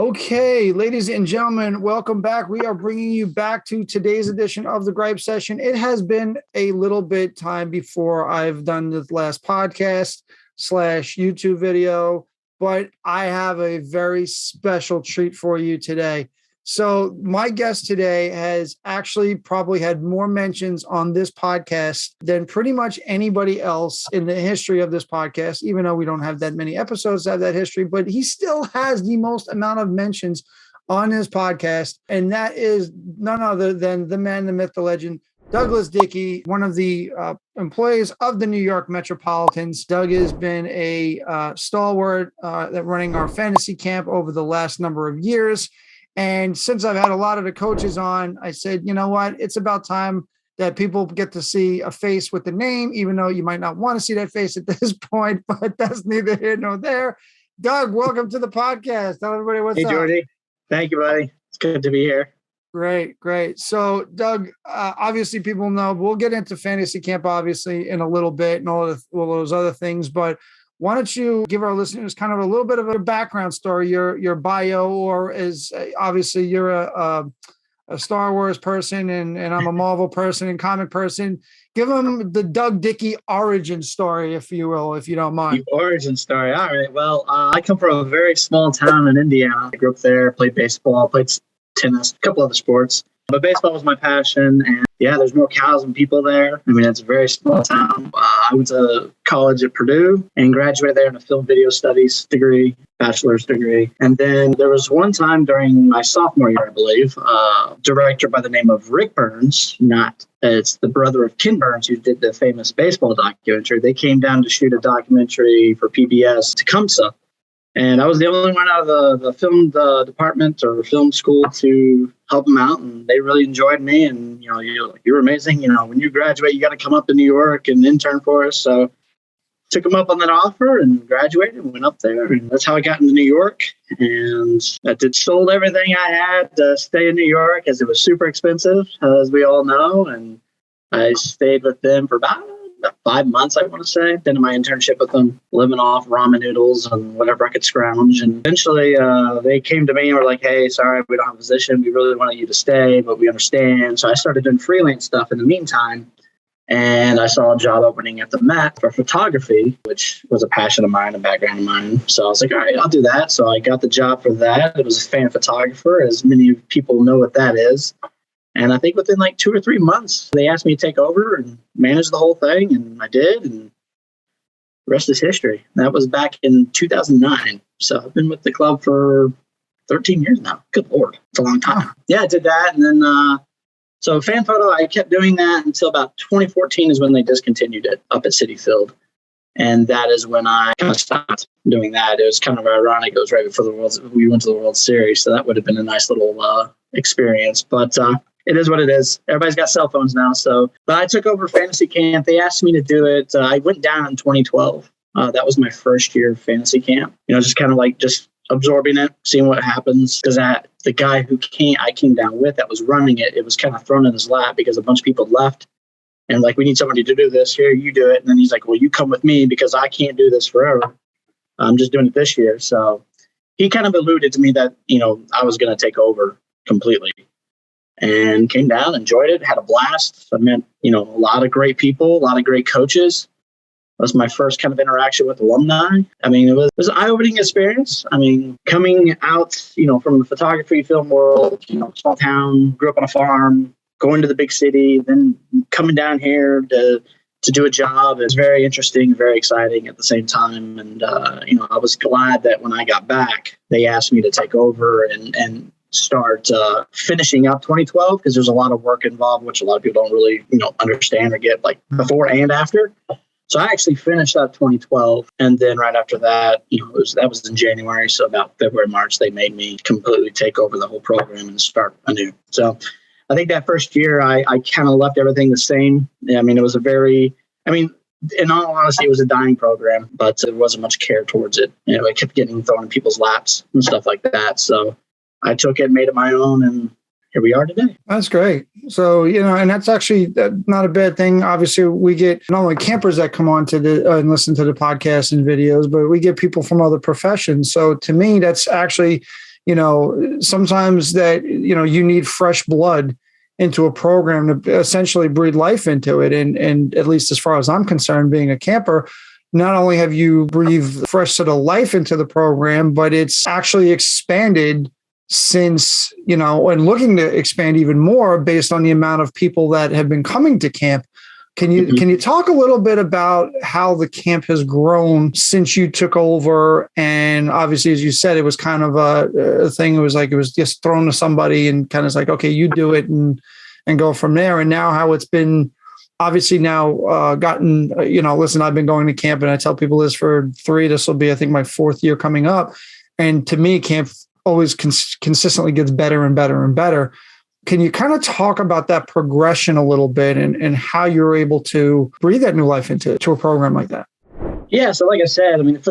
Okay, ladies and gentlemen, welcome back. We are bringing you back to today's edition of the Gripe Session. It has been a little bit time before I've done the last podcast / YouTube video, but I have a very special treat for you today. So my guest today has actually probably had more mentions on this podcast than pretty much anybody else in the history of this podcast, even though we don't have that many episodes that have that history, but he still has the most amount of mentions on this podcast. And that is none other than the man, the myth, the legend, Douglas Dickey, one of the employees of the New York Metropolitans. Doug has been a stalwart that running our fantasy camp over the last number of years. And since I've had a lot of the coaches on, I said, you know what? It's about time that people get to see a face with the name, even though you might not want to see that face at this point, but that's neither here nor there. Doug, welcome to the podcast. Tell everybody what's up. Hey, Jordy. Thank you, buddy. It's good to be here. Great. So, Doug, obviously people know we'll get into fantasy camp, obviously, in a little bit and all those other things, but why don't you give our listeners kind of a little bit of a background story, your bio, or as obviously you're a Star Wars person and I'm a Marvel person and comic person. Give them the Doug Dickey origin story, if you will, if you don't mind. The origin story. All right. Well, I come from a very small town in Indiana. I grew up there, played baseball, played tennis, a couple other sports. But baseball was my passion, and yeah, there's more cows than people there. I mean, it's a very small town. I went to college at Purdue and graduated there in a film video studies degree, bachelor's degree. And then there was one time during my sophomore year, I believe, a director by the name of Rick Burns, it's the brother of Ken Burns, who did the famous baseball documentary. They came down to shoot a documentary for PBS Tecumseh. And I was the only one out of the film department or film school to help them out, and they really enjoyed me. And you're amazing. When you graduate, you got to come up to New York and intern for us. So took them up on that offer and graduated and went up there, and that's how I got into New York. And I sold everything I had to stay in New York, as it was super expensive, as we all know. And I stayed with them for about 5 months, I want to say. Then my internship with them, living off ramen noodles and whatever I could scrounge. And eventually they came to me and were like, hey, sorry, we don't have a position. We really wanted you to stay, but we understand. So I started doing freelance stuff in the meantime. And I saw a job opening at the Met for photography, which was a passion of mine, a background of mine. So I was like, all right, I'll do that. So I got the job for that. It was a fan photographer, as many people know what that is. And I think within like 2 or 3 months, they asked me to take over and manage the whole thing. And I did. And the rest is history. That was back in 2009. So I've been with the club for 13 years now. Good Lord. It's a long time. Yeah, I did that. And then, so fan photo, I kept doing that until about 2014 is when they discontinued it up at Citi Field. And that is when I kind of stopped doing that. It was kind of ironic. It was right before we went to the World Series. So that would have been a nice little experience. But it is what it is. Everybody's got cell phones now. But I took over fantasy camp. They asked me to do it. I went down in 2012. That was my first year of fantasy camp. Just kind of like just absorbing it, seeing what happens. Because the guy who I came down with that was running it, it was kind of thrown in his lap because a bunch of people left. And like, we need somebody to do this. Here, you do it. And then he's like, well, you come with me because I can't do this forever. I'm just doing it this year. So he kind of alluded to me that, I was going to take over completely. And came down, enjoyed it, had a blast. I met, a lot of great people, a lot of great coaches. That was my first kind of interaction with alumni. I mean, it was an eye-opening experience. I mean, coming out, from the photography film world, small town, grew up on a farm, going to the big city, then coming down here to do a job is very interesting, very exciting at the same time. And, I was glad that when I got back, they asked me to take over and start finishing up 2012, because there's a lot of work involved, which a lot of people don't really, understand or get like before and after. So I actually finished up 2012. And then right after that, that was in January. So about February, March, they made me completely take over the whole program and start anew. So I think that first year, I kind of left everything the same. I mean, it was in all honesty, it was a dying program, but there wasn't much care towards it. It kept getting thrown in people's laps and stuff like that. So I took it, made it my own, and here we are today. That's great. So, and that's actually not a bad thing. Obviously, we get not only campers that come on to and listen to the podcast and videos, but we get people from other professions. So to me, that's actually, sometimes that, you need fresh blood into a program to essentially breathe life into it. And at least as far as I'm concerned, being a camper, not only have you breathed fresh sort of life into the program, but it's actually expanded since, and looking to expand even more based on the amount of people that have been coming to camp. Can you talk a little bit about how the camp has grown since you took over? And obviously, as you said, it was kind of a thing. It was just thrown to somebody and kind of like, okay, you do it and go from there. And now how it's been obviously now gotten, listen, I've been going to camp and I tell people this for 3, this will be, I think, my 4th year coming up. And to me, camp always consistently gets better and better and better. Can you kind of talk about that progression a little bit and how you're able to breathe that new life into a program like that? Yeah. So like I said, I think it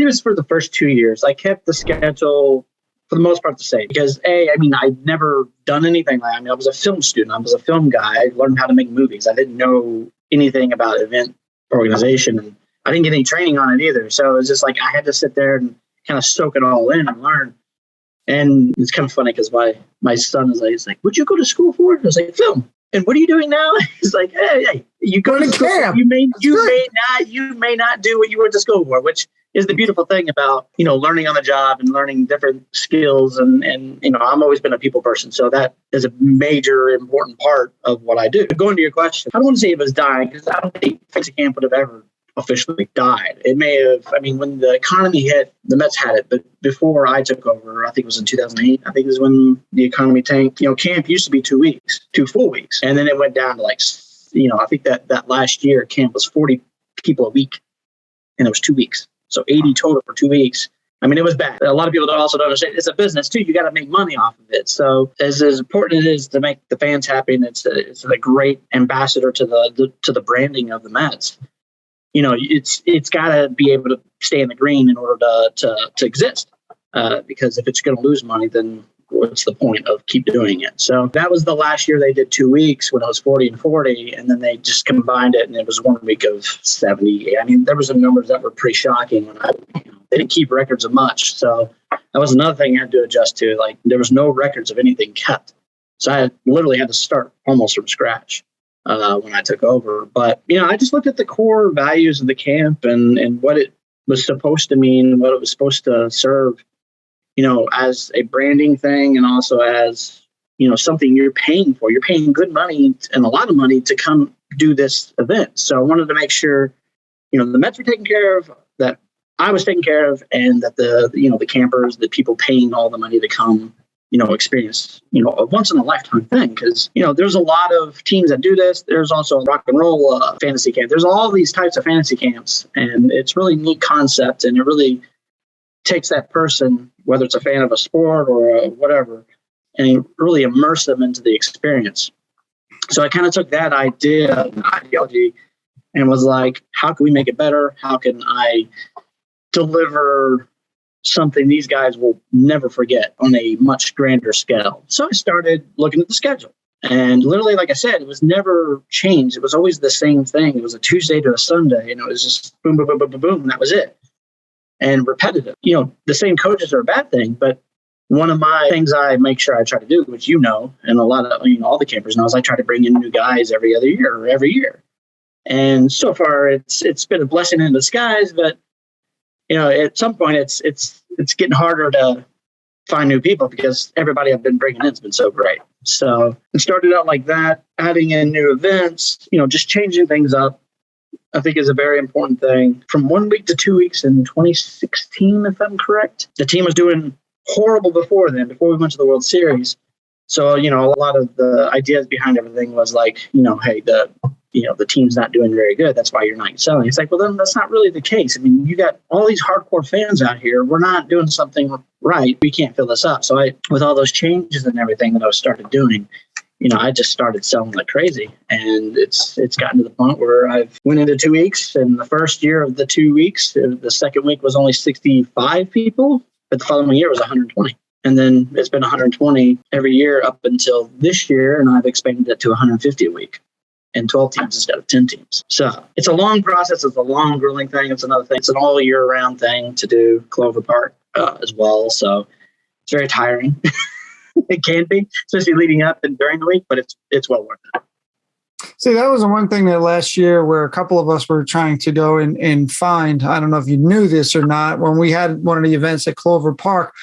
was for the first 2 years, I kept the schedule for the most part the same because I'd never done anything like that. I was a film student. I was a film guy. I learned how to make movies. I didn't know anything about event organization and I didn't get any training on it either. So it was just like, I had to sit there and kind of soak it all in and learn. And it's kind of funny because my son is like, what'd you go to school for? I was like, film. And what are you doing now? He's like, hey, you go to camp. You may not do what you went to school for, which is the beautiful thing about, learning on the job and learning different skills. And I've always been a people person. So that is a major important part of what I do. Going to your question, I don't want to say it was dying because I don't think fantasy camp would have ever officially died. It may have, when the economy hit, the Mets had it, but before I took over, I think it was in 2008, I think it was when the economy tanked. Camp used to be 2 weeks, 2 full weeks. And then it went down to I think that last year camp was 40 people a week and it was 2 weeks. So 80 total for 2 weeks. It was bad. A lot of people also don't understand it's a business too. You got to make money off of it. So as important it is to make the fans happy, and it's a great ambassador to the branding of the Mets. It's got to be able to stay in the green in order to exist. Because if it's going to lose money, then what's the point of keep doing it? So that was the last year they did 2 weeks when I was 40 and 40, and then they just combined it, and it was 1 week of 70. There were some numbers that were pretty shocking when they didn't keep records of much. So that was another thing I had to adjust to. There was no records of anything kept. So I literally had to start almost from scratch. When I took over. But, I just looked at the core values of the camp and what it was supposed to mean, what it was supposed to serve, as a branding thing and also as, something you're paying for. You're paying good money and a lot of money to come do this event. So I wanted to make sure, the Mets were taken care of, that I was taken care of, and that the campers, the people paying all the money to come, experience, a once in a lifetime thing. Because, there's a lot of teams that do this. There's also rock and roll fantasy camp. There's all these types of fantasy camps, and it's really neat concept. And it really takes that person, whether it's a fan of a sport or whatever, and really immerse them into the experience. So I kind of took that ideology and was like, how can we make it better? How can I deliver something these guys will never forget on a much grander scale? So I started looking at the schedule, and literally, like I said, it was never changed. It was always the same thing. It was a Tuesday to a Sunday, and it was just boom, boom, boom, boom, boom, boom. And that was it. And repetitive. The same coaches are a bad thing, but one of my things I make sure I try to do, which and a lot of all the campers know, is I try to bring in new guys every other year or every year. And so far, it's been a blessing in disguise, but at some point it's getting harder to find new people because everybody I've been bringing in has been so great. So it started out like that, adding in new events, just changing things up, I think is a very important thing. From 1 week to 2 weeks in 2016, if I'm correct, the team was doing horrible before we went to the World Series. So, a lot of the ideas behind everything was like, hey, the team's not doing very good. That's why you're not selling. It's like, well, then that's not really the case. You got all these hardcore fans out here. We're not doing something right. We can't fill this up. So with all those changes and everything that I started doing, I just started selling like crazy. And it's gotten to the point where I've went into 2 weeks. And the first year of the 2 weeks, the second week was only 65 people. But the following year was 120. And then it's been 120 every year up until this year. And I've expanded it to 150 a week. And 12 teams instead of 10 teams. So it's a long process. It's a long grueling thing. It's another thing. It's an all year round thing to do Clover Park as well. So It's very tiring. It can be, especially leading up and during the week, but it's well worth it. See, that was the one thing that last year where a couple of us were trying to go and find, I don't know if you knew this or not, when we had one of the events at Clover Park,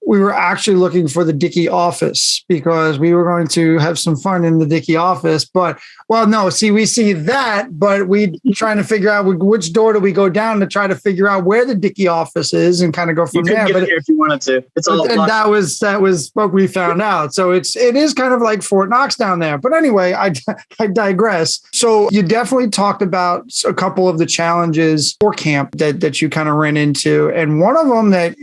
we were actually looking for the Dickey office because we were going to have some fun in the Dickey office. But, well, no, see, we see that, but we trying to figure out which door do we go down to try to figure out where the Dickey office is and kind of go from you there. Get it here if you wanted to. It's all and that was what we found out. So it is kind of like Fort Knox down there. But anyway, I digress. So you definitely talked about a couple of the challenges for camp that you kind of ran into. And one of them that,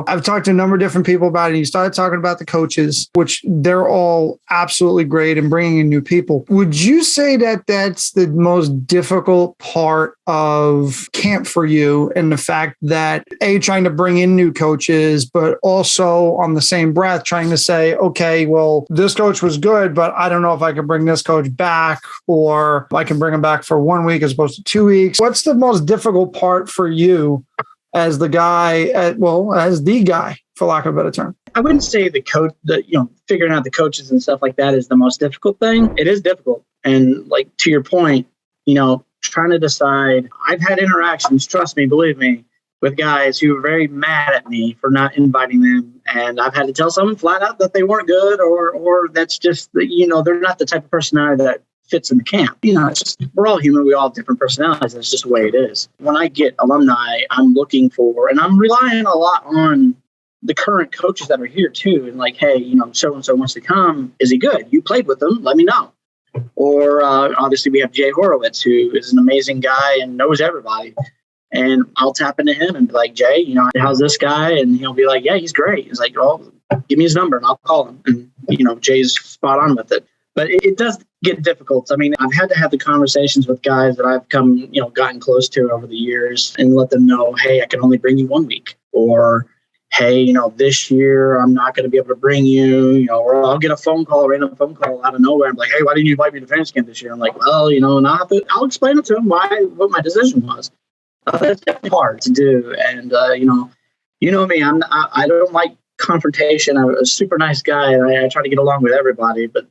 I've talked to a number of different people about it. And you started talking about the coaches, which they're all absolutely great and bringing in new people. Would you say that that's the most difficult part of camp for you, and the fact that trying to bring in new coaches, but also on the same breath trying to say, okay, well, this coach was good, but I don't know if I can bring this coach back, or I can bring him back for 1 week as opposed to 2 weeks. What's the most difficult part for you as the guy, as the guy, for lack of a better term? I wouldn't say the coach, figuring out the coaches and stuff like that is the most difficult thing. It is difficult. And like, to your point, trying to decide, I've had interactions, trust me, believe me, with guys who were very mad at me for not inviting them. And I've had to tell someone flat out that they weren't good, or that's just, they're not the type of personality that fits in the camp. It's just, we're all human. We all have different personalities. That's just the way it is. When I get alumni, I'm looking for, and I'm relying a lot on the current coaches that are here too. And like, hey, so-and-so wants to come. Is he good? You played with him. Let me know. Or obviously we have Jay Horowitz, who is an amazing guy and knows everybody. And I'll tap into him and be like, Jay, how's this guy? And he'll be like, yeah, he's great. He's like, well, give me his number and I'll call him. And, Jay's spot on with it. But it does get difficult. I mean, I've had to have the conversations with guys that I've gotten close to over the years and let them know, hey, I can only bring you 1 week. Or, hey, this year I'm not going to be able to bring you, or I'll get a random phone call out of nowhere. I'm like, hey, why didn't you invite me to fantasy camp this year? I'm like, well, and I'll explain it to them what my decision was. That's definitely hard to do. And, me, I don't like confrontation. I'm a super nice guy, and I try to get along with everybody. But,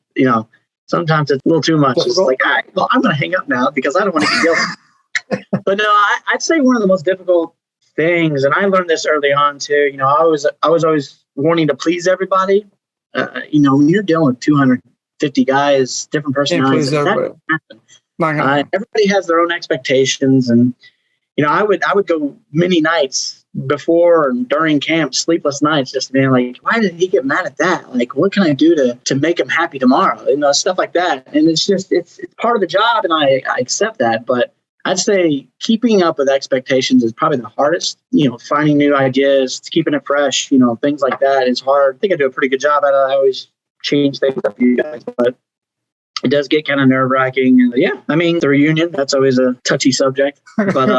sometimes it's a little too much. It's like, all right, well, I'm going to hang up now because I don't want to get yelled. But no, I'd say one of the most difficult things, and I learned this early on too. I was always wanting to please everybody. When you're dealing with 250 guys, different personalities, that doesn't happen. Everybody has their own expectations, and I would go many nights before and during camp, sleepless nights, just being like, why did he get mad at that? Like, what can I do to make him happy tomorrow? Stuff like that. And it's part of the job, and I accept that, but I'd say keeping up with expectations is probably the hardest. Finding new ideas, keeping it fresh, things like that is hard. I think I do a pretty good job at it. I always change things up for you guys, but it does get kind of nerve-wracking. And yeah, I mean, the reunion, that's always a touchy subject. But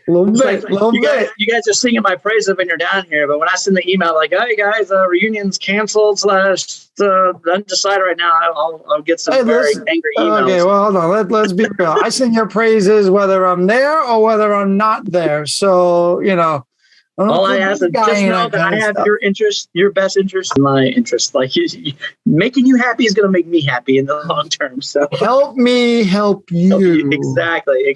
little bit. You guys are singing my praises when you're down here, but when I send the email like, hey guys, reunion's canceled / undecided right now, I'll get some very angry emails. Okay, well, hold on. Let's be real. I sing your praises whether I'm there or whether I'm not there. So, all I ask is just know that I have your interest, your best interest, and my interest. Like, making you happy is going to make me happy in the long term. So help me help you. Exactly.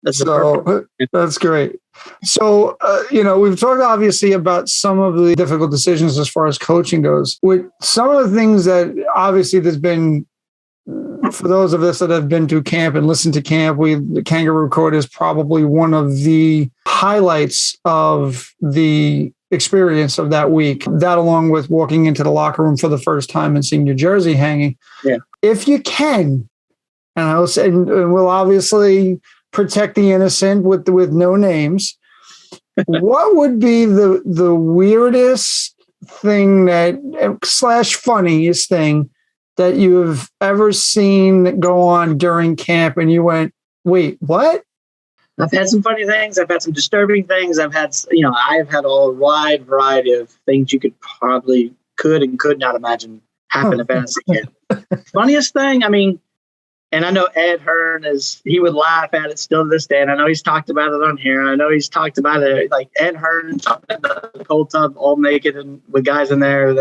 That's great. So, we've talked obviously about some of the difficult decisions as far as coaching goes. With some of the things that obviously there's been, for those of us that have been to camp and listened to camp, the Kangaroo Court is probably one of the highlights of the experience of that week. That, along with walking into the locker room for the first time and seeing your jersey hanging. Yeah. If you can, and we'll obviously protect the innocent with no names. What would be the weirdest thing / funniest thing that you have ever seen go on during camp and you went, wait, what? I've had some funny things. I've had some disturbing things. I've had a wide variety of things you could and could not imagine happen at fantasy camp. Funniest thing, I mean, And I know Ed Hearn he would laugh at it still to this day. And I know he's talked about it on here. And I know he's talked about it like Ed Hearn jumping in the cold tub all naked and with guys in there.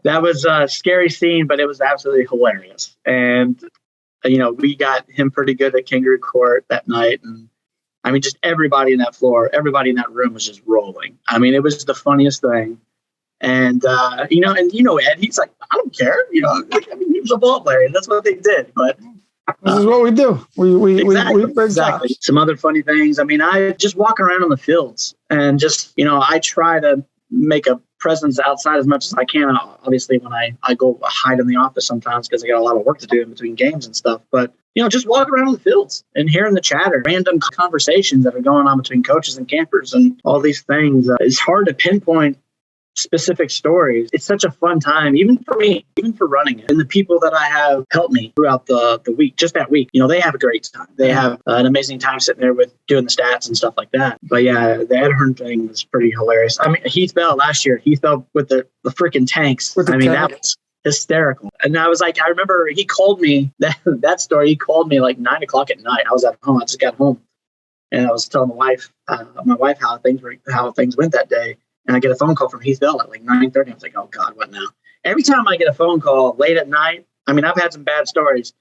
That was a scary scene, but it was absolutely hilarious. And, we got him pretty good at Kangaroo Court that night. And I mean, just everybody in that room was just rolling. I mean, it was the funniest thing. And, Ed, he's like, I don't care. He was a ball player. And that's what they did. But this is what we do. We exactly. Some other funny things. I mean, I just walk around on the fields and just, I try to make a presence outside as much as I can. Obviously, when I go hide in the office sometimes because I got a lot of work to do in between games and stuff. But, just walk around on the fields and hearing the chatter, random conversations that are going on between coaches and campers and all these things. It's hard to pinpoint specific stories. It's such a fun time, even for me, even for running it. And the people that I have helped me throughout the week, just that week, they have a great time. They have an amazing time sitting there with doing the stats and stuff like that. But yeah, the Ed Hearn thing was pretty hilarious. I mean, Heath Bell last year, with the freaking tanks. That was hysterical. And I was like, I remember he called me that story. He called me like 9:00 at night. I was at home. I just got home and I was telling my wife how things went that day. And I get a phone call from Heath Bell at like 9:30. I was like, oh, God, what now? Every time I get a phone call late at night, I mean, I've had some bad stories.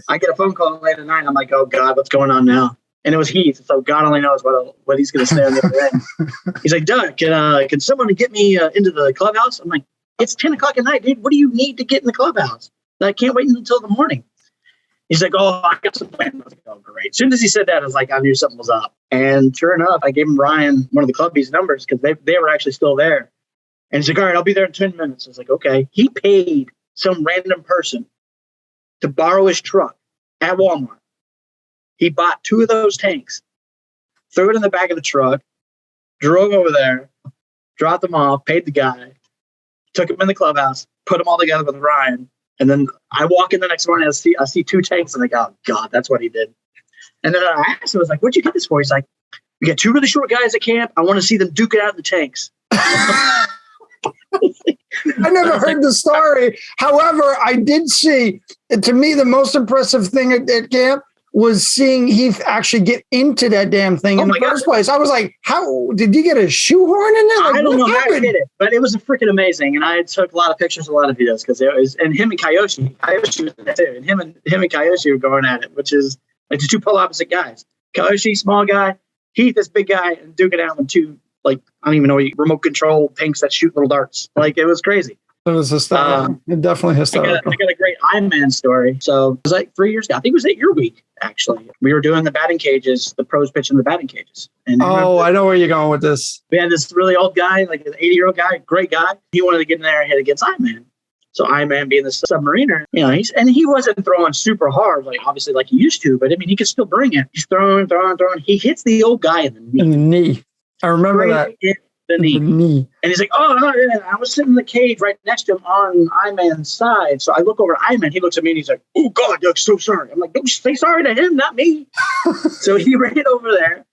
I get a phone call late at night. I'm like, oh, God, what's going on now? And it was Heath. So God only knows what he's going to say on the other end. He's like, Doug, can someone get me into the clubhouse? I'm like, it's 10:00 at night, dude. What do you need to get in the clubhouse? I can't wait until the morning. He's like, oh, I got some plans. I was like, oh, great. As soon as he said that, I was like, I knew something was up. And sure enough, I gave him Ryan one of the clubbee's numbers because they were actually still there. And he's like, all right, I'll be there in 10 minutes. I was like, okay. He paid some random person to borrow his truck at Walmart. He bought 2 of those tanks, threw it in the back of the truck, drove over there, dropped them off, paid the guy, took him in the clubhouse, put them all together with Ryan. And then I walk in the next morning, I see 2 tanks, and I go, oh, God, that's what he did. And then I asked him, I was like, what'd you get this for? He's like, we got 2 really short guys at camp. I want to see them duke it out in the tanks. I never heard the story. However, I did see, to me, the most impressive thing at camp was seeing Heath actually get into that damn thing in the first place. I was like, how did you get a shoehorn in there? Like, I don't know how he did it, but it was freaking amazing. And I took a lot of pictures, a lot of videos because it was, and him and Kayoshi was there too. And him and Kayoshi were going at it, which is like the 2 polar opposite guys. Kayoshi, small guy, Heath, this big guy, and duke it out with 2, like, I don't even know, remote control tanks that shoot little darts. Like, it was crazy. It was hysterical. Definitely hysterical. I got a great Ironman story. So it was like 3 years ago. I think it was at your week, actually. We were doing the batting cages, the pros pitching the batting cages. And I know where you're going with this. We had this really old guy, like an 80-year-old guy, great guy. He wanted to get in there and hit against Ironman. So Ironman being the submariner, he wasn't throwing super hard, like obviously like he used to, but I mean, he could still bring it. He's throwing. He hits the old guy in the knee. In the knee. I remember that. The knee. And he's like, oh, no, I was sitting in the cage right next to him on Iman's side. So I look over at Iman. He looks at me and he's like, oh, God, Doug, so sorry. I'm like, don't say sorry to him, not me. So he ran over there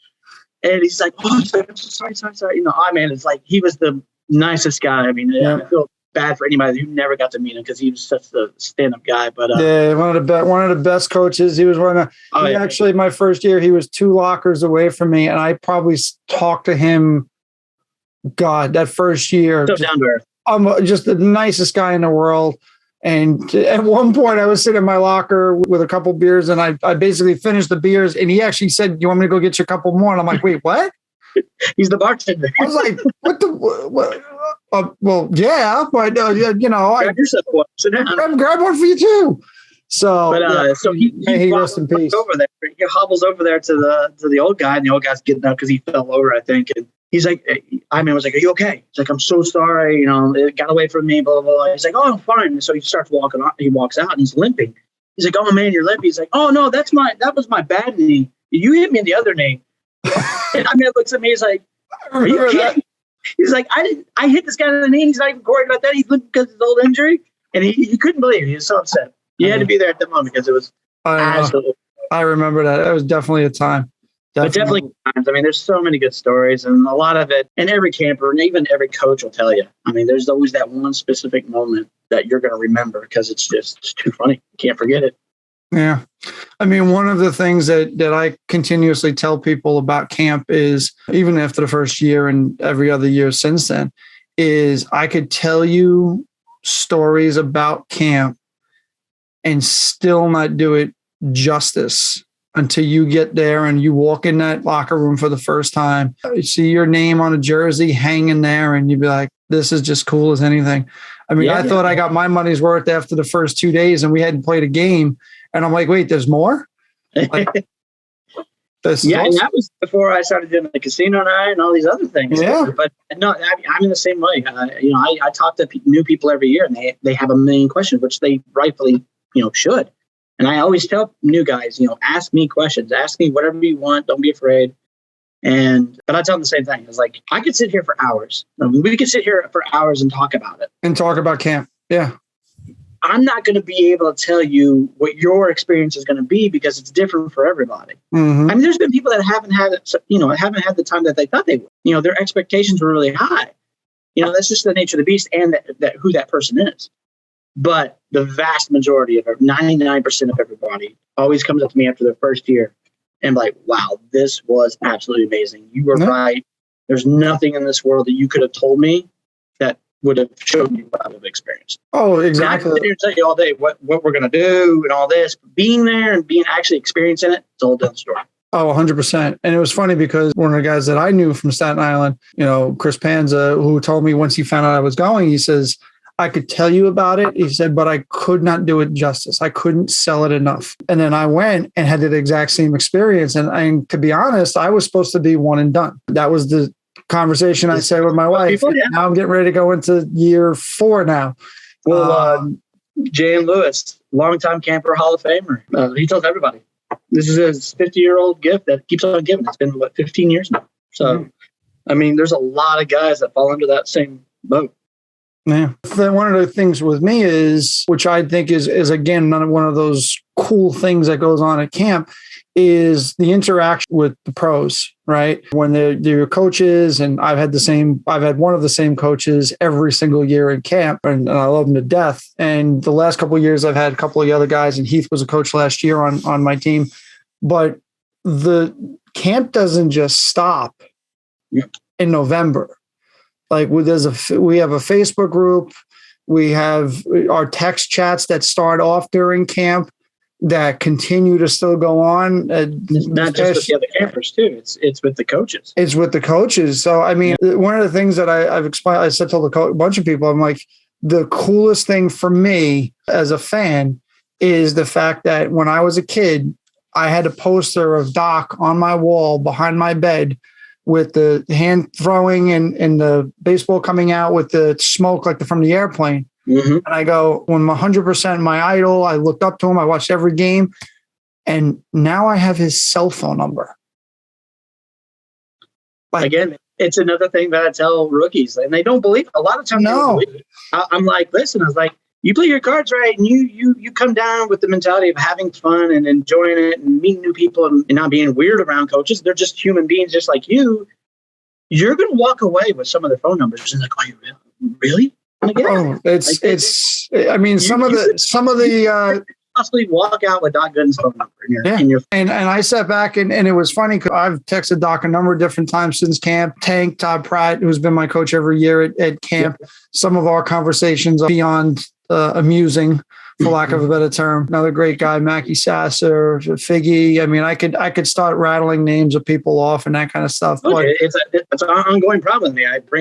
and he's like, oh, I'm so sorry. Iman is like, he was the nicest guy. I mean, I feel bad for anybody who never got to meet him because he was such the stand-up guy. But one of the best coaches. He was actually my first year. He was 2 lockers away from me, and I probably talked to him. God, that first year, so down to earth. I'm just the nicest guy in the world. And at one point, I was sitting in my locker with a couple beers, and I basically finished the beers. And he actually said, "You want me to go get you a couple more?" And I'm like, "Wait, what?" He's the bartender. I was like, "What? Well, yeah, but grab yourself one. Sit down. Grab one for you too." So, so he rest in peace. Over there. He hobbles over there to the old guy, and the old guy's getting up because he fell over, I think. And he's like, Iman was like, "Are you okay?" He's like, "I'm so sorry. It got away from me." Blah blah blah. He's like, "Oh, I'm fine." And so he starts walking on. He walks out and he's limping. He's like, "Oh man, you're limping." He's like, "Oh no, that was my bad knee. You hit me in the other knee." And Iman looks at me. He's like, "Are you kidding?" He's like, I hit this guy in the knee. He's not even worried about that. He's limping because of his old injury, and he couldn't believe it. He was so upset. He had to be there at the moment because it was absolutely. I remember that. It was definitely a time. Definitely times. I mean, there's so many good stories, and a lot of it, and every camper, and even every coach will tell you. I mean, there's always that one specific moment that you're going to remember because it's too funny. You can't forget it. Yeah. I mean, one of the things that I continuously tell people about camp is, even after the first year and every other year since then, is I could tell you stories about camp and still not do it justice until you get there and you walk in that locker room for the first time. You see your name on a jersey hanging there and you'd be like, this is just cool as anything. I mean, I thought I got my money's worth after the first 2 days and we hadn't played a game. And I'm like, wait, there's more? Like, and that was before I started doing the casino night and all these other things. Yeah. But no, I'm in the same way. I talk to new people every year and they have a million questions, which they rightfully, should. And I always tell new guys, ask me questions, ask me whatever you want. Don't be afraid. But I tell them the same thing. It's like, I could sit here for hours. We could sit here for hours and talk about it. And talk about camp. Yeah. I'm not going to be able to tell you what your experience is going to be because it's different for everybody. Mm-hmm. I mean, there's been people that haven't had the time that they thought they would. Their expectations were really high. That's just the nature of the beast and that who that person is. But the vast majority of 99% of everybody always comes up to me after their first year and like, wow, this was absolutely amazing. You were right. There's nothing in this world that you could have told me that would have shown you what I would have experienced. Oh, exactly. I can sit here and tell you all day what we're going to do and all this. Being there and being actually experiencing it, it's a whole different story. Oh, 100%. And it was funny because one of the guys that I knew from Staten Island, Chris Panza, who told me once he found out I was going, he says, I could tell you about it. He said, but I could not do it justice. I couldn't sell it enough. And then I went and had the exact same experience. And to be honest, I was supposed to be one and done. That was the conversation I said with my wife. Now I'm getting ready to go into year 4 now. Well, Jan Lewis, longtime camper Hall of Famer, he tells everybody this is his 50-year-old gift that keeps on giving. It's been 15 years now. So, I mean, there's a lot of guys that fall into that same boat. Yeah. One of the things with me is, which I think is again, one of those cool things that goes on at camp, is the interaction with the pros, right? When they're your coaches, and I've had one of the same coaches every single year in camp, and I love them to death. And the last couple of years, I've had a couple of the other guys, and Heath was a coach last year on my team. But the camp doesn't just stop in November. Like we have a Facebook group, we have our text chats that start off during camp that continue to still go on. It's not just with the other campers too. It's with the coaches. It's with the coaches. So I mean, one of the things that I've explained, I said to a bunch of people, I'm like, the coolest thing for me as a fan is the fact that when I was a kid, I had a poster of Doc on my wall behind my bed, with the hand throwing and the baseball coming out with the smoke like from the airplane. Mm-hmm. And I go, when 100% my idol, I looked up to him. I watched every game. And now I have his cell phone number. Again, it's another thing that I tell rookies, and they don't believe it. A lot of times, I'm like, listen, I was like, you play your cards right, and you come down with the mentality of having fun and enjoying it and meeting new people and not being weird around coaches. They're just human beings just like you. You're going to walk away with some of their phone numbers. And like, are you really? Like, yeah. I mean, some of the possibly walk out with Doc Gooden's phone number. And I sat back and it was funny because I've texted Doc a number of different times since camp. Tank, Todd Pratt, who's been my coach every year at camp. Yeah. Some of our conversations are beyond amusing, for lack of a better term. Another great guy, Mackie Sasser, Figgy. I mean, I could start rattling names of people off and that kind of stuff. Okay. It's an ongoing problem.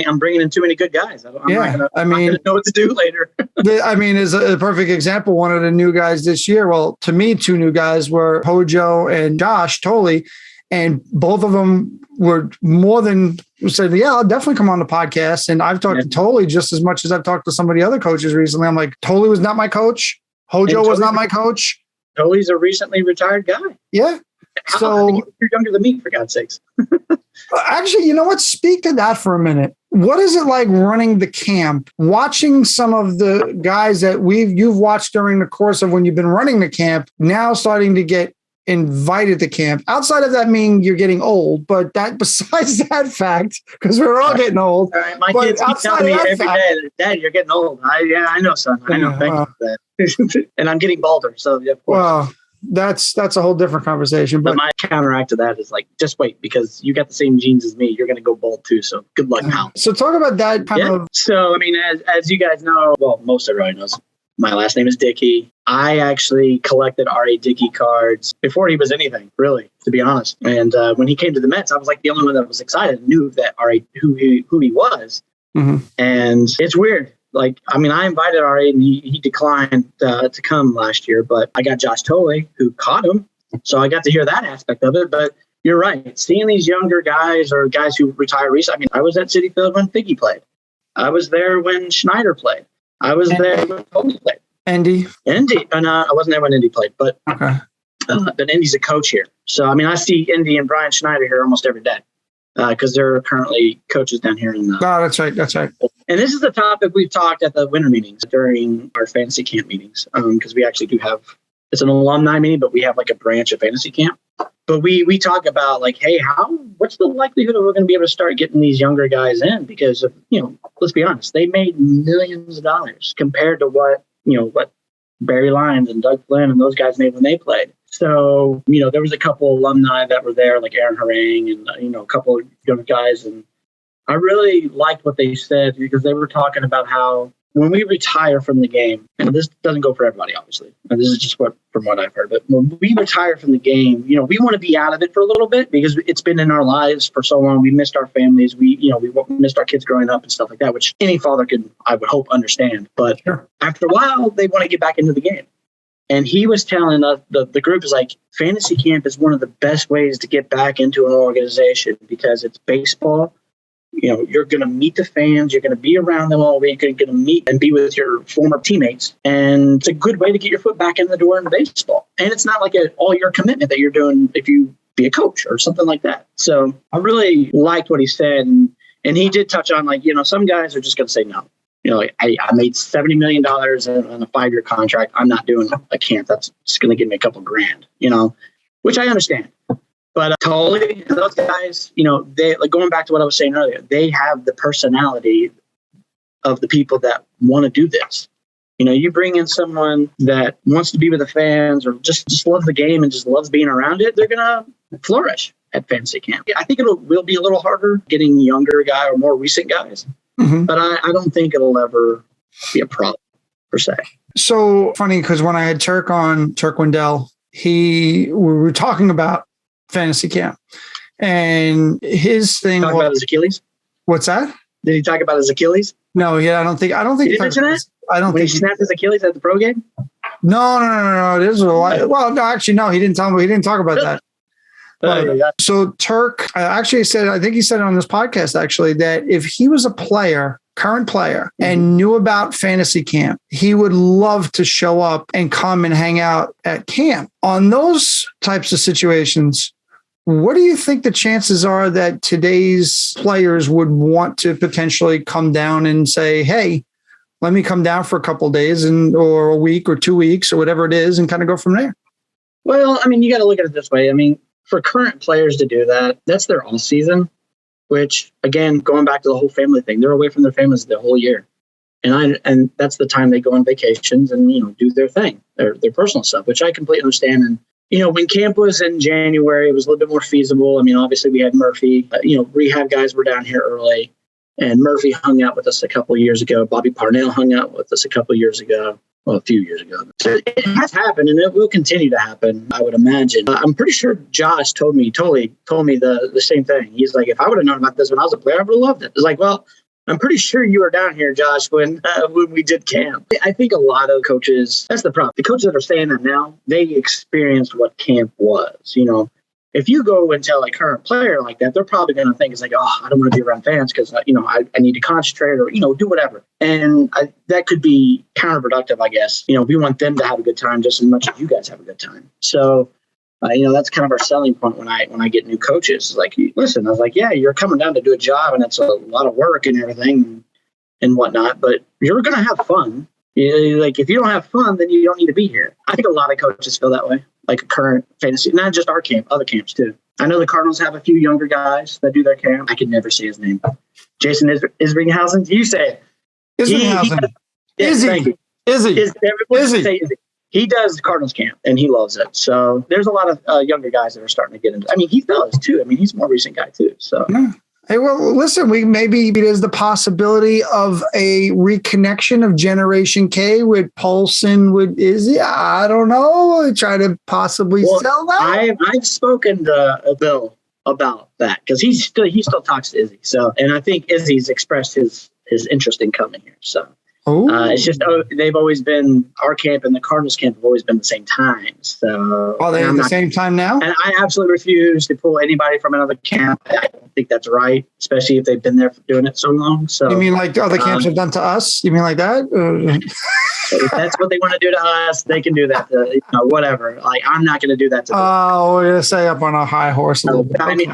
I'm bringing in too many good guys. I'm not going to know what to do later. Is a perfect example. One of the new guys this year, well, to me, 2 new guys were Hojo and Josh Tolley. And both of them were more than said, yeah, I'll definitely come on the podcast. And I've talked to Tolley just as much as I've talked to some of the other coaches recently. I'm like, Tolley was not my coach. Hojo was not my coach. Tolley's a recently retired guy. Yeah. So you're younger than me, for God's sakes. Actually, you know what? Speak to that for a minute. What is it like running the camp, watching some of the guys that you've watched during the course of when you've been running the camp, now starting to get invited to camp? Outside of that, meaning you're getting old, but that besides that fact, because we're all getting old. All right, my kids keep telling me every day, Dad, you're getting old. I know, son. I know. Thank you for that. And I'm getting balder, so yeah, of course. Well, that's a whole different conversation. But my counteract to that is like, just wait, because you got the same genes as me. You're going to go bold too. So good luck now. So talk about that kind of. So, I mean, as you guys know, well, most everybody knows, my last name is Dickey. I actually collected R.A. Dickey cards before he was anything, really, to be honest. And when he came to the Mets, I was like the only one that was excited, knew that R.A. who he was. Mm-hmm. And it's weird. Like, I mean, I invited R.A. and he declined to come last year, but I got Josh Tolley, who caught him. So I got to hear that aspect of it. But you're right. Seeing these younger guys or guys who retire recently. I mean, I was at Citi Field when Dickey played. I was there when Schneider played. I was there when Tolley played. Indy. And I wasn't there when Indy played, but okay. But Indy's a coach here. So, I mean, I see Indy and Brian Schneider here almost every day because they're currently coaches down here. That's right. And this is the topic we've talked at the winter meetings during our fantasy camp meetings because we actually do have, it's an alumni meeting, but we have like a branch of fantasy camp. But we talk about like, hey, what's the likelihood that we're going to be able to start getting these younger guys in? Because, let's be honest, they made millions of dollars compared to what Barry Lyons and Doug Flynn and those guys made when they played. So, there was a couple alumni that were there, like Aaron Harang and, a couple of young guys. And I really liked what they said because they were talking about how when we retire from the game, and this doesn't go for everybody, obviously, and this is just from what I've heard, but when we retire from the game, we want to be out of it for a little bit because it's been in our lives for so long. We missed our families. We missed our kids growing up and stuff like that, which any father could, I would hope, understand. But After a while, they want to get back into the game. And he was telling us, the group is like, fantasy camp is one of the best ways to get back into an organization because it's baseball. You're going to meet the fans. You're going to be around them all week. You're going to meet and be with your former teammates. And it's a good way to get your foot back in the door in baseball. And it's not like an all-year commitment that you're doing if you be a coach or something like that. So I really liked what he said. And he did touch on, like, some guys are just going to say no. Like, I made $70 million on a 5-year contract. I'm not doing a camp. That's just going to give me a couple grand, which I understand. But Tolley and those guys, they, like, going back to what I was saying earlier, they have the personality of the people that want to do this. You bring in someone that wants to be with the fans or just loves the game and just loves being around it, they're going to flourish at fantasy camp. I think will be a little harder getting younger guy or more recent guys, but I don't think it'll ever be a problem per se. So funny because when I had Turk Wendell, we were talking about fantasy camp, and his thing talk about his Achilles. What's that? Did he talk about his Achilles? No, I don't think. He didn't mention that. I don't when think he snapped his Achilles at the pro game. No. It is a lot. Well, no, actually, no. He didn't tell me. He didn't talk about that. So Turk actually said, I think he said it on this podcast actually, that if he was a current player, and knew about fantasy camp, he would love to show up and come and hang out at camp. On those types of situations, what do you think the chances are that today's players would want to potentially come down and say, hey, let me come down for a couple of days or a week or 2 weeks or whatever it is and kind of go from there? Well, I mean, you got to look at it this way. I mean, for current players to do that, that's their off season, which, again, going back to the whole family thing, they're away from their families the whole year. And that's the time they go on vacations and, do their thing, their personal stuff, which I completely understand. And, when camp was in January, it was a little bit more feasible. I mean, obviously we had Murphy, rehab guys were down here early, and Murphy hung out with us a couple of years ago. Bobby Parnell hung out with us a couple of years ago. Well, a few years ago. So it has happened, and it will continue to happen, I would imagine. I'm pretty sure Josh totally told me the same thing. He's like, if I would have known about this when I was a player, I would have loved it. It's like, well, I'm pretty sure you were down here, Josh, when we did camp. I think a lot of coaches, that's the problem. The coaches that are saying that now, they experienced what camp was, If you go and tell a current player like that, they're probably going to think it's like, oh, I don't want to be around fans because, I need to concentrate or, do whatever. And that could be counterproductive, I guess. We want them to have a good time just as much as you guys have a good time. So, that's kind of our selling point when I get new coaches. It's like, listen, I was like, yeah, you're coming down to do a job and it's a lot of work and everything and whatnot, but you're going to have fun. Like, if you don't have fun, then you don't need to be here. I think a lot of coaches feel that way. Like current fantasy, not just our camp, other camps too. I know the Cardinals have a few younger guys that do their camp. I could never say his name. Jason Isringhausen. You say it. Isringhausen. Izzy. Izzy. Everybody say Izzy. He does Cardinals camp, and he loves it. So there's a lot of younger guys that are starting to get into it. I mean, he does, too. I mean, he's a more recent guy, too. So. Yeah. Hey, well, listen, maybe there's the possibility of a reconnection of Generation K with Pulse and with Izzy. I don't know. Try to possibly sell that. I've spoken to Bill about that because he still talks to Izzy. So, and I think Izzy's expressed his interest in coming here. So. It's just they've always been, our camp and the Cardinals camp have always been the same time. So are they at the same time now? And I absolutely refuse to pull anybody from another camp. I don't think that's right, especially if they've been there for doing it so long. So you mean like other camps have done to us? You mean like that? If that's what they want to do to us, they can do that. Whatever. Like I'm not going to do that to them. Oh, we're going to stay up on a high horse a little bit. I mean,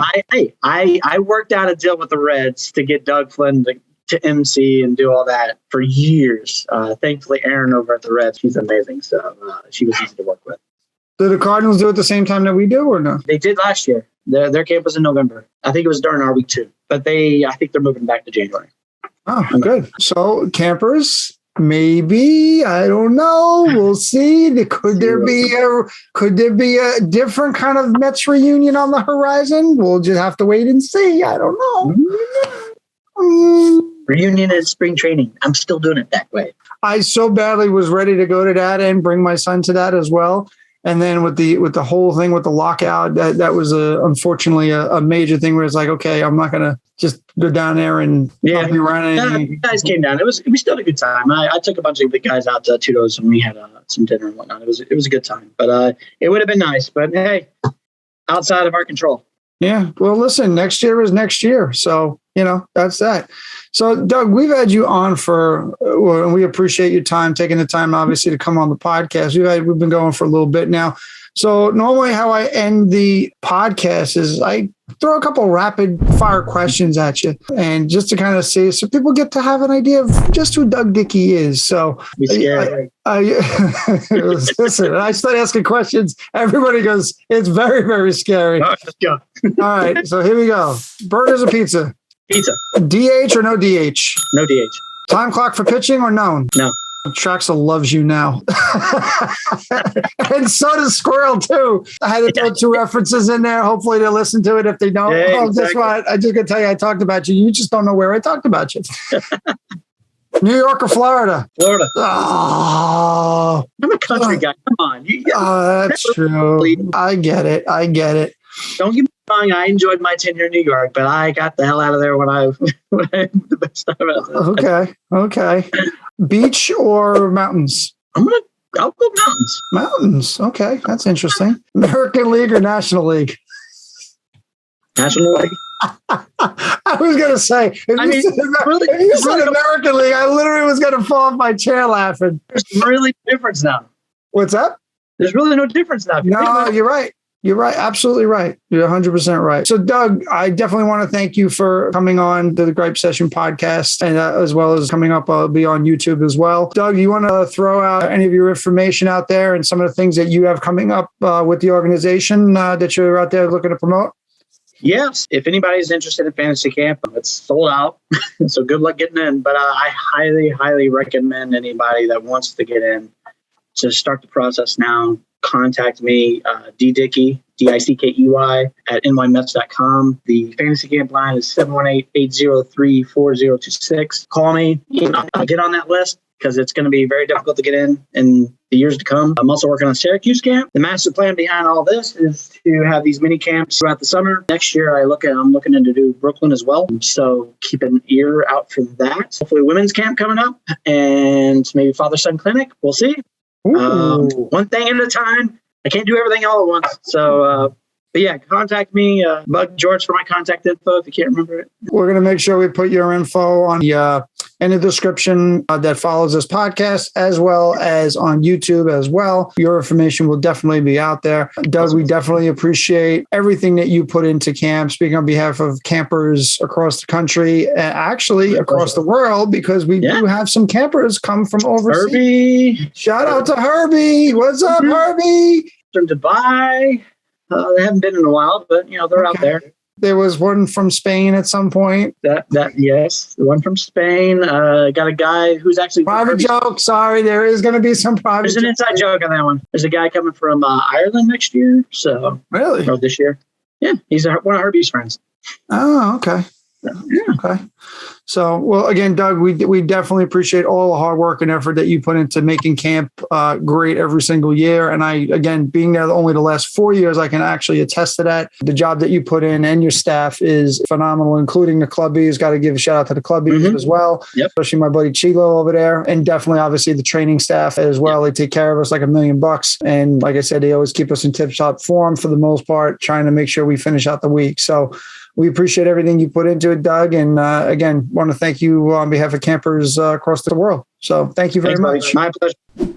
I worked out a deal with the Reds to get Doug Flynn to MC and do all that for years. Thankfully, Erin over at the Reds, she's amazing. So she was easy to work with. Did the Cardinals do it the same time that we do or no? They did last year. Their camp was in November. I think it was during our week 2. But I think they're moving back to January. Oh, good. So campers, maybe, I don't know. We'll see. Could there be a different kind of Mets reunion on the horizon? We'll just have to wait and see. I don't know. Reunion is spring training. I'm still doing it that way. I so badly was ready to go to that and bring my son to that as well. And then with the whole thing with the lockout, that was unfortunately a major thing where it's like, okay, I'm not gonna just go down there and be running. You guys came down. We still had a good time. I took a bunch of the guys out to Tudo's and we had some dinner and whatnot. It was a good time, but it would have been nice. But hey, outside of our control. Yeah. Well, listen, next year is next year. So, that's that. So, Doug, we've had you on and we appreciate your time, taking the time, obviously, to come on the podcast. We've been going for a little bit now. So normally how I end the podcast is I throw a couple rapid fire questions at you and just to kind of see, so people get to have an idea of just who Doug Dickey is. So listen, I start asking questions. Everybody goes, it's very, very scary. All right, let's go. All right. So here we go. Burgers or pizza? Pizza. DH or no DH? No DH. Time clock for pitching or known? No. Traxel loves you now. And so does Squirrel, too. I had to throw 2 references in there. Hopefully they'll listen to it if they don't. Yeah, exactly. Guess what? I just going to tell you I talked about you. You just don't know where I talked about you. New York or Florida? Florida. Oh. I'm a country guy. Come on. That's true. I get it. Don't get me wrong. I enjoyed my tenure in New York, but I got the hell out of there when I had the best time out there. Okay. Beach or mountains? I'll go mountains. Mountains. Okay. That's interesting. American League or National League? National League. I was going to say, if you said American League, I literally was going to fall off my chair laughing. There's really no difference now. What's up? There's really no difference now. No, you're right. You're right. Absolutely right. You're 100% right. So, Doug, I definitely want to thank you for coming on to the Gripe Session podcast, and as well as coming up, I'll be on YouTube as well. Doug, you want to throw out any of your information out there and some of the things that you have coming up with the organization that you're out there looking to promote? Yes. If anybody's interested in fantasy camp, it's sold out. So good luck getting in. But I highly, highly recommend anybody that wants to get in to start the process now. Contact me, Dickey, Dickey, at nymets.com. The fantasy camp line is 718-803-4026. Call me. I'll get on that list because it's going to be very difficult to get in the years to come. I'm also working on Syracuse camp. The master plan behind all this is to have these mini camps throughout the summer. Next year, I'm looking to do Brooklyn as well. So keep an ear out for that. Hopefully women's camp coming up and maybe father-son clinic. We'll see. One thing at a time. I can't do everything all at once. So, but yeah, contact me. Bug George for my contact info if you can't remember it. We're going to make sure we put your info on in the description that follows this podcast, as well as on YouTube as well. Your information will definitely be out there. Doug, we definitely appreciate everything that you put into camp, speaking on behalf of campers across the country, and actually across the world, because we do have some campers come from overseas. Herbie. Shout out to Herbie. What's up, Herbie? From Dubai. They haven't been in a while, but they're out there. There was one from Spain at some point. Yes, the one from Spain. Got a guy who's actually private joke. Sorry, there is going to be some private. There's an inside joke on that one. There's a guy coming from Ireland next year. So really, or this year. Yeah, he's one of Herbie's friends. Oh, okay. Yeah. Okay. So, well, again, Doug, we definitely appreciate all the hard work and effort that you put into making camp great every single year. And I, again, being there only the last 4 years, I can actually attest to that. The job that you put in and your staff is phenomenal, including the clubbies. Got to give a shout out to the clubbies as well, especially my buddy Chilo over there. And definitely, obviously, the training staff as well. They take care of us like $1 million. And like I said, they always keep us in tip-top form for the most part, trying to make sure we finish out the week. So we appreciate everything you put into it, Doug. And again, want to thank you on behalf of campers across the world. So thank you very much. My pleasure.